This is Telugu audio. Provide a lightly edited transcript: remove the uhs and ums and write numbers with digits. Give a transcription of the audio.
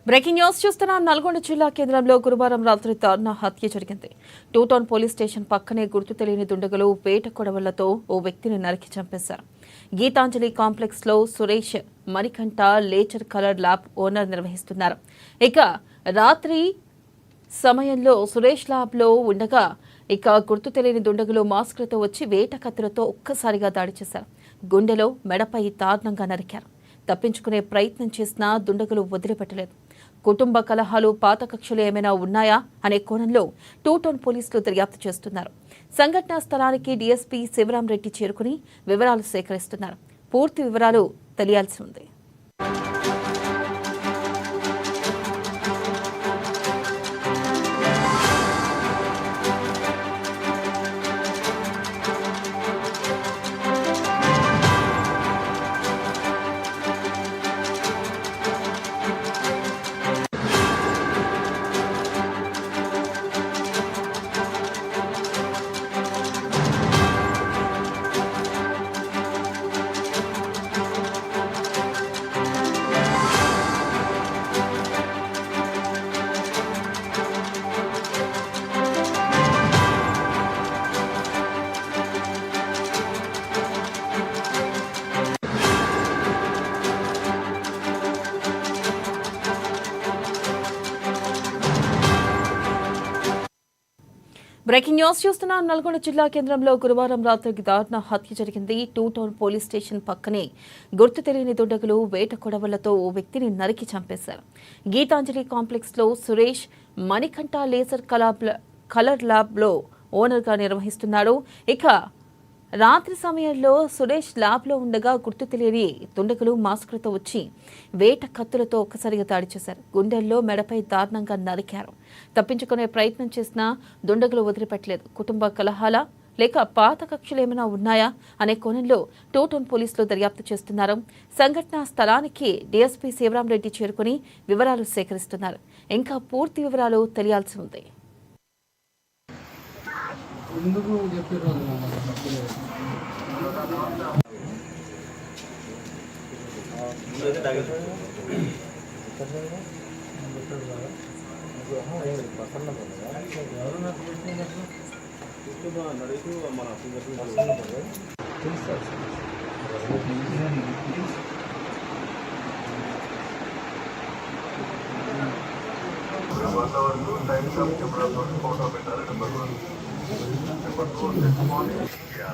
బ్రేకింగ్ న్యూస్ చూస్తున్న నల్గొండ జిల్లా కేంద్రంలో గురువారం రాత్రి దారుణ హత్య జరిగింది. టూటౌన్ పోలీస్ స్టేషన్ పక్కనే గుర్తు తెలియని దుండగులు వేట కొడవళ్లతో ఓ వ్యక్తిని నరికి చంపేశారు. గీతాంజలి కాంప్లెక్స్ లో Suresh Manikanta లేచర్ colour lab owner నిర్వహిస్తున్నారు. ఇక రాత్రి సమయంలో సురేష్ ల్యాబ్ లో ఉండగా గుర్తు తెలియని దుండగులు మాస్కులతో వచ్చి వేట కత్తులతో ఒక్కసారిగా దాడి చేశారు. గుండెలో మెడపై దారుణంగా నరికారు. తప్పించుకునే ప్రయత్నం చేసినా దుండగులు వదిలిపెట్టలేదు. కుటుంబ కలహాలు, పాత కక్షలు ఏమైనా ఉన్నాయా అనే కోణంలో టూటౌన్ పోలీసులు దర్యాప్తు చేస్తున్నారు. సంఘటనా స్థలానికి డీఎస్పీ శివరాం రెడ్డి చేరుకుని వివరాలు సేకరిస్తున్నారు. పూర్తి వివరాలు తెలియాల్సి ఉంది. బ్రేకింగ్ న్యూస్ చూస్తున్న నల్గొండ జిల్లా కేంద్రంలో గురువారం రాత్రికి దారుణ హత్య జరిగింది. టూటౌన్ పోలీస్ స్టేషన్ పక్కనే గుర్తు తెలియని దుండగులు వేట కొడవళ్లతో ఓ వ్యక్తిని నరికి చంపేశారు. గీతాంజలి కాంప్లెక్స్ లో Suresh Manikanta laser colour lab లో ఓనర్ గా నిర్వహిస్తున్నాడు. ఇక రాత్రి సమయంలో సురేష్ ల్యాబ్ లో ఉండగా గుర్తు తెలియని దుండగులు మాస్కులతో వచ్చి వేట కత్తులతో ఒక్కసారిగా దాడి చేశారు. గుండెల్లో మెడపై దారుణంగా నరికారు. తప్పించుకునే ప్రయత్నం చేసినా దుండగులు వదిలిపెట్టలేదు. కుటుంబ కలహాల లేక పాత కక్షలు ఏమైనా ఉన్నాయా అనే కోణంలో టూటౌన్ పోలీసులు దర్యాప్తు చేస్తున్నారు. సంఘటనా స్థలానికి డీఎస్పీ శివరాం రెడ్డి చేరుకుని వివరాలు సేకరిస్తున్నారు. ఇంకా పూర్తి వివరాలు తెలియాల్సి ఉంది. वातावरण टाइम से फोटो बेटा नंबर 1 नंबर 2 रिस्पॉन्स किया